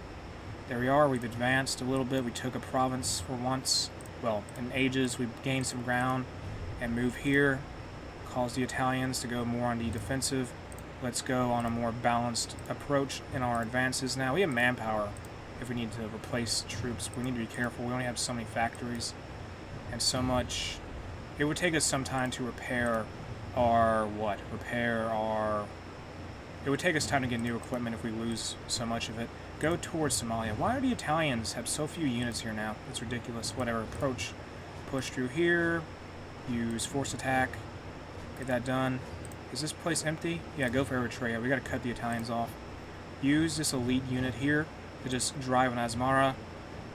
There we are. We've advanced a little bit. We took a province for once. Well, in ages, we've gained some ground. And move here. Cause the Italians to go more on the defensive. Let's go on a more balanced approach in our advances now. We have manpower if we need to replace troops. We need to be careful. We only have so many factories and so much. It would take us some time to repair our what? It would take us time to get new equipment if we lose so much of it. Go towards Somalia. Why are the Italians have so few units here now? It's ridiculous. Whatever. Approach. Push through here. Use force attack. Get that done. Is this place empty? Yeah, go for Eritrea. We gotta cut the Italians off. Use this elite unit here to just drive on Asmara.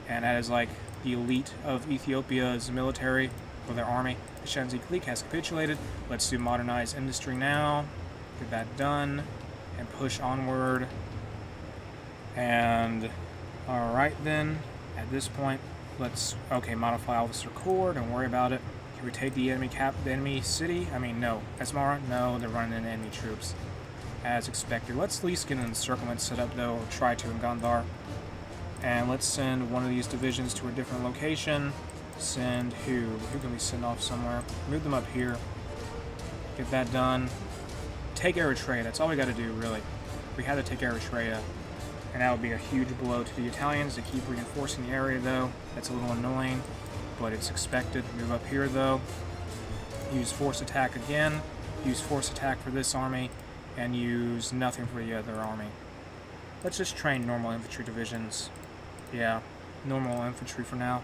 And that is like the elite of Ethiopia's military, or their army. The Shenzi clique has capitulated. Let's do modernize industry now. Get that done. And push onward. And alright then. At this point, let's modify officer corps, don't worry about it. Can we take the enemy city? I mean, no. Asmara? No, they're running into enemy troops. As expected. Let's at least get an encirclement set up, though, or try to in Gandhar. And let's send one of these divisions to a different location. Send who? Who can we send off somewhere? Move them up here. Get that done. Take Eritrea. That's all we got to do, really. We had to take Eritrea. And that would be a huge blow to the Italians. They keep reinforcing the area, though. That's a little annoying, but it's expected. Move up here, though. Use force attack again. Use force attack for this army. And use nothing for the other army. Let's just train normal infantry divisions. Yeah, normal infantry for now.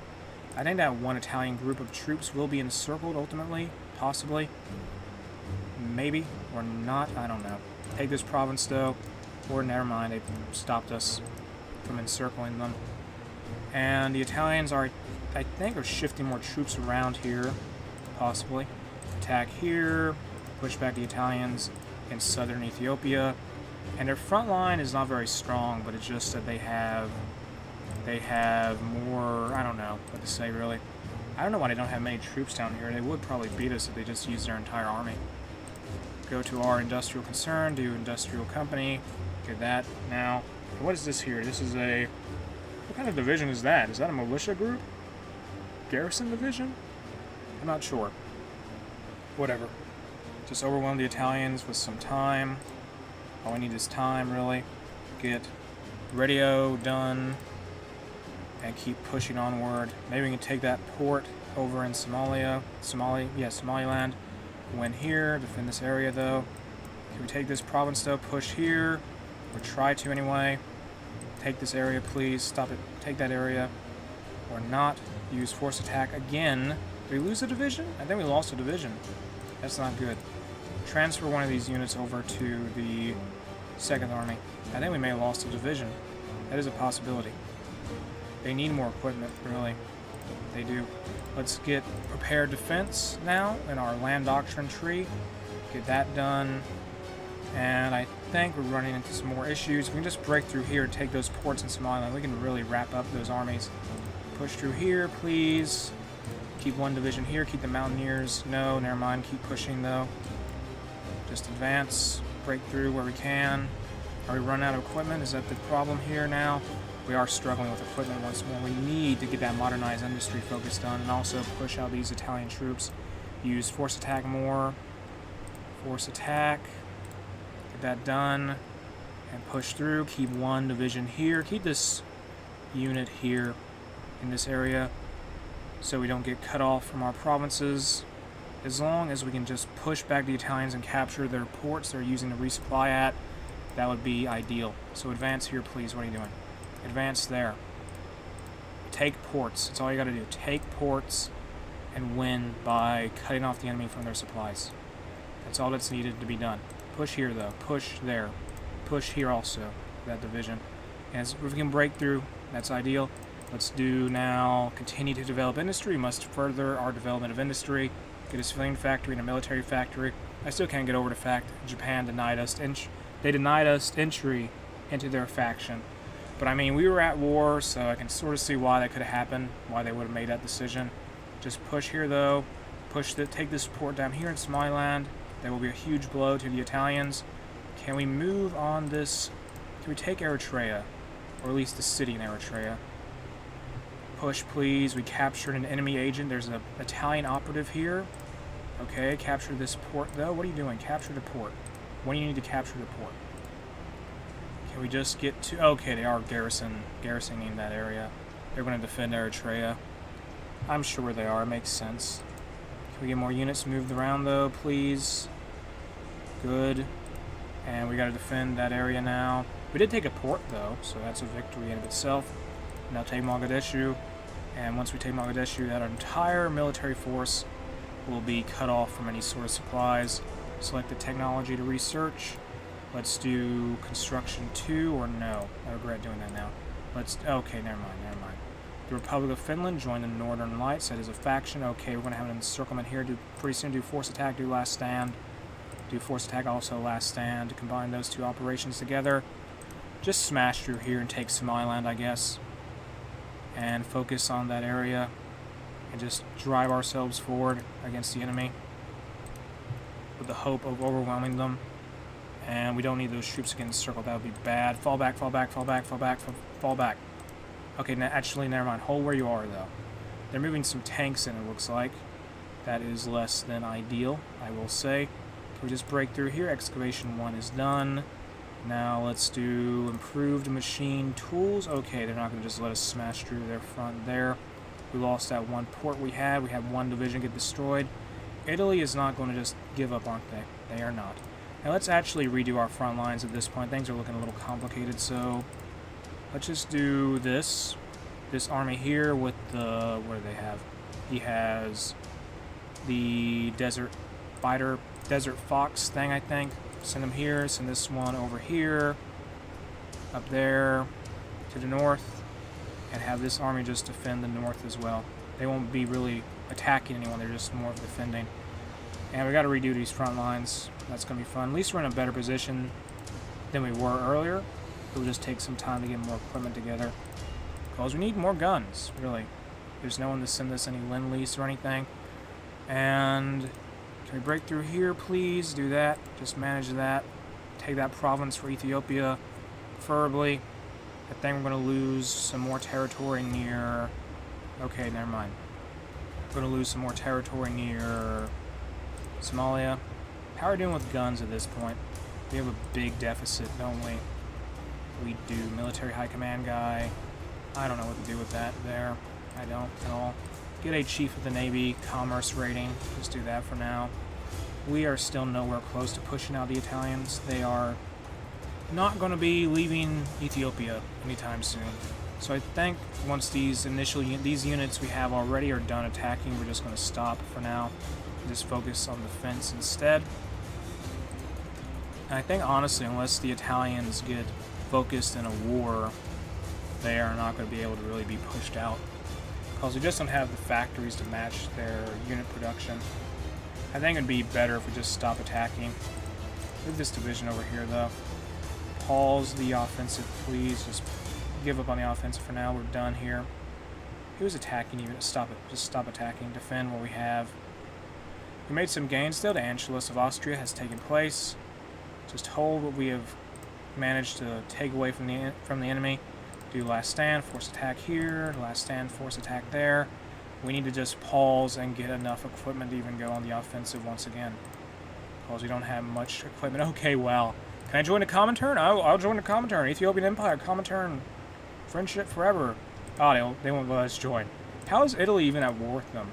I think that one Italian group of troops will be encircled ultimately. Possibly. Maybe. Or not. I don't know. Take this province, though. Or never mind, they stopped us from encircling them. And the Italians are, I think, are shifting more troops around here, possibly. Attack here, push back the Italians in southern Ethiopia. And their front line is not very strong, but it's just that they have more, I don't know what to say, really. I don't know why they don't have many troops down here. They would probably beat us if they just used their entire army. Go to our industrial concern, do industrial company. Get that now. What is this here? This is a... What kind of division is that? Is that a militia group? Garrison division? I'm not sure. Whatever. Just overwhelm the Italians with some time. All we need is time, really. Get radio done. And keep pushing onward. Maybe we can take that port over in Somaliland. Win here. Defend this area, though. Can we take this province, though? Push here. Or try to, anyway. Take this area, please. Stop it. Take that area. Or not. Use force attack again. Did we lose a division? I think we lost a division. That's not good. Transfer one of these units over to the 2nd Army. I think we may have lost a division. That is a possibility. They need more equipment, really. They do. Let's get prepared defense now in our land doctrine tree. Get that done. And I think we're running into some more issues. We can just break through here and take those ports in Somaliland. We can really wrap up those armies. Push through here, please. Keep one division here. Keep the mountaineers. No, never mind. Keep pushing, though. Just advance. Break through where we can. Are we running out of equipment? Is that the problem here now? We are struggling with equipment once more. We need to get that modernized industry focus done and also push out these Italian troops. Use force attack more. Force attack. Get that done. And push through. Keep one division here. Keep this unit here in this area so we don't get cut off from our provinces. As long as we can just push back the Italians and capture their ports they're using to resupply at, that would be ideal. So advance here, please. What are you doing? Advance there. Take ports. That's all you gotta do. Take ports and win by cutting off the enemy from their supplies. That's all that's needed to be done. Push here, though. Push there. Push here also, that division. And if we can break through, that's ideal. Let's do now, continue to develop industry. We must further our development of industry. Get a civilian factory and a military factory. I still can't get over the fact that Japan denied us they denied us entry into their faction. But I mean, we were at war, so I can sort of see why that could have happened, why they would have made that decision. Just push here, though. Take this port down here in Somaliland. That will be a huge blow to the Italians. Can we move on this? Can we take Eritrea? Or at least the city in Eritrea? Push, please. We captured an enemy agent. There's an Italian operative here. Okay, capture this port, though. What are you doing? Capture the port. When do you need to capture the port? Can we just get to... Okay, they are garrisoning that area. They're going to defend Eritrea. I'm sure they are. It makes sense. Can we get more units moved around, though, please? Good. And we got to defend that area now. We did take a port, though, so that's a victory in of itself. Now take Mogadishu. And once we take Mogadishu, that entire military force will be cut off from any sort of supplies. Select the technology to research. Let's do construction 2 or no. I regret doing that now. Okay, never mind. The Republic of Finland joined the Northern Lights. That is a faction. Okay, we're going to have an encirclement here. Pretty soon do force attack, do last stand. Do force attack, also last stand. To combine those two operations together. Just smash through here and take Somaliland, I guess. And focus on that area. And just drive ourselves forward against the enemy. With the hope of overwhelming them. And we don't need those troops to get encircled. That would be bad. Fall back. Okay, actually, never mind. Hold where you are, though. They're moving some tanks in, it looks like. That is less than ideal, I will say. Can we just break through here? Excavation 1 is done. Now let's do improved machine tools. Okay, they're not going to just let us smash through their front there. We lost that one port we had. We had one division get destroyed. Italy is not going to just give up, aren't they? They are not. Now let's actually redo our front lines at this point. Things are looking a little complicated, so let's just do this. This army here with the... What do they have? He has the Desert Fox thing, I think. Send them here. Send this one over here. Up there to the north. And have this army just defend the north as well. They won't be really attacking anyone. They're just more of defending. And we got to redo these front lines. That's going to be fun. At least we're in a better position than we were earlier. It'll just take some time to get more equipment together. Because we need more guns, really. There's no one to send us any Lend-Lease or anything. And can we break through here, please? Do that. Just manage that. Take that province for Ethiopia, preferably. I think we're going to lose some more territory near... Okay, never mind. We're going to lose some more territory near Somalia. How are we doing with guns at this point? We have a big deficit, don't we? We do. Military high command guy. I don't know what to do with that there. I don't at all. Get a chief of the Navy, commerce rating. Just do that for now. We are still nowhere close to pushing out the Italians. They are not going to be leaving Ethiopia anytime soon. So I think once these these units we have already are done attacking, we're just going to stop for now. Just focus on defense instead. And I think honestly, unless the Italians get focused in a war, they are not going to be able to really be pushed out. Because we just don't have the factories to match their unit production. I think it'd be better if we just stop attacking. Move this division over here though. Pause the offensive, please. Just give up on the offensive for now. We're done here. Who's attacking even? Stop it. Just stop attacking. Defend what we have. We made some gains still. The Anschluss of Austria has taken place. Just hold what we have managed to take away from the enemy. Do last stand, force attack here. Last stand, force attack there. We need to just pause and get enough equipment to even go on the offensive once again. Because we don't have much equipment. Okay, well. Can I join the Comintern? I'll join the Comintern. Ethiopian Empire, Comintern. Friendship forever. Oh, they won't let us join. How is Italy even at war with them?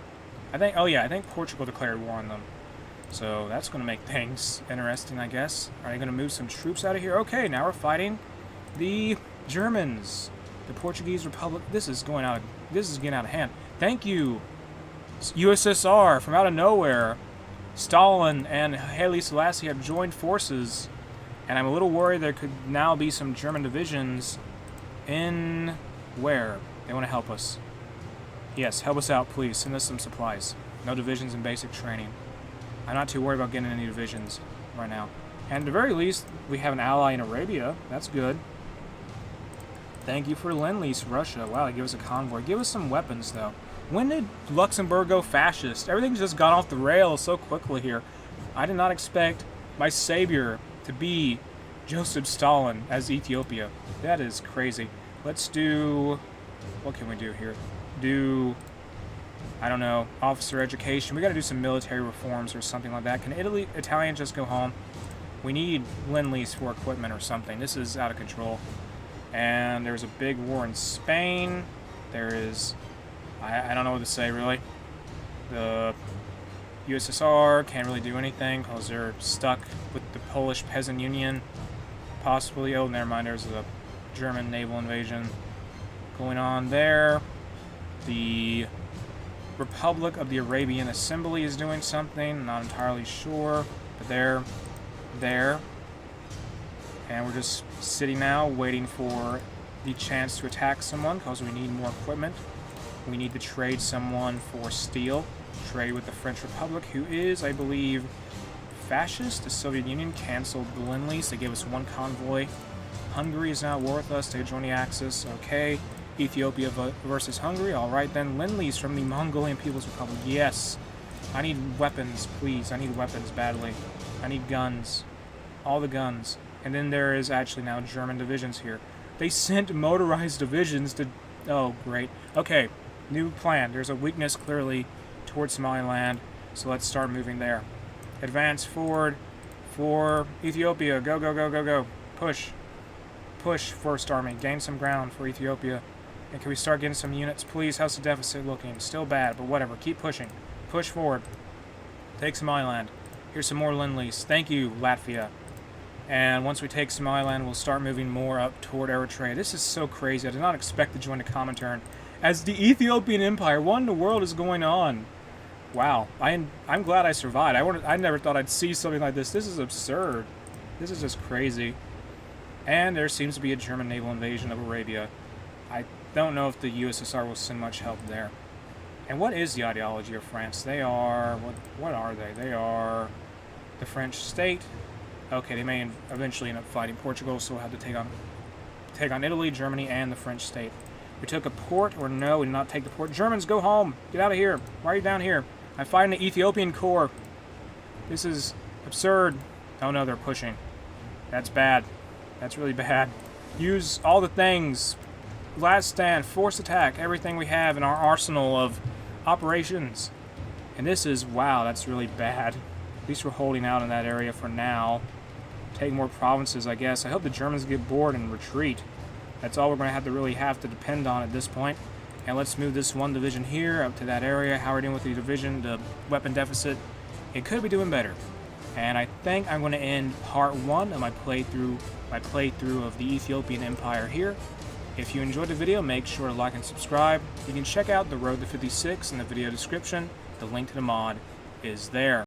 I think Portugal declared war on them. So that's going to make things interesting, I guess. Are they going to move some troops out of here? Okay, now we're fighting the Germans. The Portuguese Republic. This is getting out of hand. Thank you, USSR, from out of nowhere. Stalin and Haile Selassie have joined forces, and I'm a little worried there could now be some German divisions in where? They want to help us. Yes, help us out, please. Send us some supplies. No divisions in basic training. I'm not too worried about getting any divisions right now. And at the very least, we have an ally in Arabia. That's good. Thank you for Lend-Lease, Russia. Wow, they give us a convoy. Give us some weapons, though. When did Luxembourg go fascist? Everything's just gone off the rails so quickly here. I did not expect my savior to be Joseph Stalin as Ethiopia. That is crazy. Let's do... What can we do here? I don't know, officer education. We got to do some military reforms or something like that. Can Italians just go home? We need Lend-Lease for equipment or something. This is out of control. And there's a big war in Spain. There is... I don't know what to say, really. The USSR can't really do anything because they're stuck with the Polish Peasant Union. Possibly. Oh, never mind. There's a German naval invasion going on there. The Republic of the Arabian Assembly is doing something. Not entirely sure. But they're there. And we're just sitting now waiting for the chance to attack someone because we need more equipment. We need to trade someone for steel. Trade with the French Republic, who is, I believe, fascist. The Soviet Union canceled the Lend-Lease. They gave us one convoy. Hungary is now worth us. They join the Axis. Okay. Ethiopia versus Hungary. All right, then. Lend-Lease from the Mongolian People's Republic. Yes. I need weapons, please. I need weapons badly. I need guns. All the guns. And then there is actually now German divisions here. They sent motorized divisions to... Oh, great. Okay. New plan. There's a weakness clearly towards Somaliland, so let's start moving there. Advance forward for Ethiopia. Go, go, go, go, go. Push. Push, First Army. Gain some ground for Ethiopia. And can we start getting some units, please? How's the deficit looking? Still bad, but whatever. Keep pushing. Push forward. Take Somaliland. Here's some more Lend-Lease. Thank you, Latvia. And once we take Somaliland, we'll start moving more up toward Eritrea. This is so crazy. I did not expect to join the Comintern as the Ethiopian Empire. What in the world is going on? Wow. I'm glad I survived. I never thought I'd see something like this. This is absurd. This is just crazy. And there seems to be a German naval invasion of Arabia. I don't know if the USSR will send much help there. And what is the ideology of France? They are... What are they? They are the French state. Okay, they may eventually end up fighting Portugal, so we'll have to take on Italy, Germany, and the French state. We took a port, or no, we did not take the port. Germans, go home! Get out of here! Why are you down here? I'm fighting the Ethiopian Corps. This is absurd. Oh no, they're pushing. That's bad. That's really bad. Use all the things. Last stand, force attack, everything we have in our arsenal of operations. And this is, wow, that's really bad. At least we're holding out in that area for now. Take more provinces, I guess. I hope the Germans get bored and retreat. That's all we're going to have to depend on at this point. And let's move this one division here up to that area. How we're doing with the division, the weapon deficit. It could be doing better. And I think I'm going to end part 1 of my playthrough of the Ethiopian Empire here. If you enjoyed the video, make sure to like and subscribe. You can check out the Road to 56 in the video description. The link to the mod is there.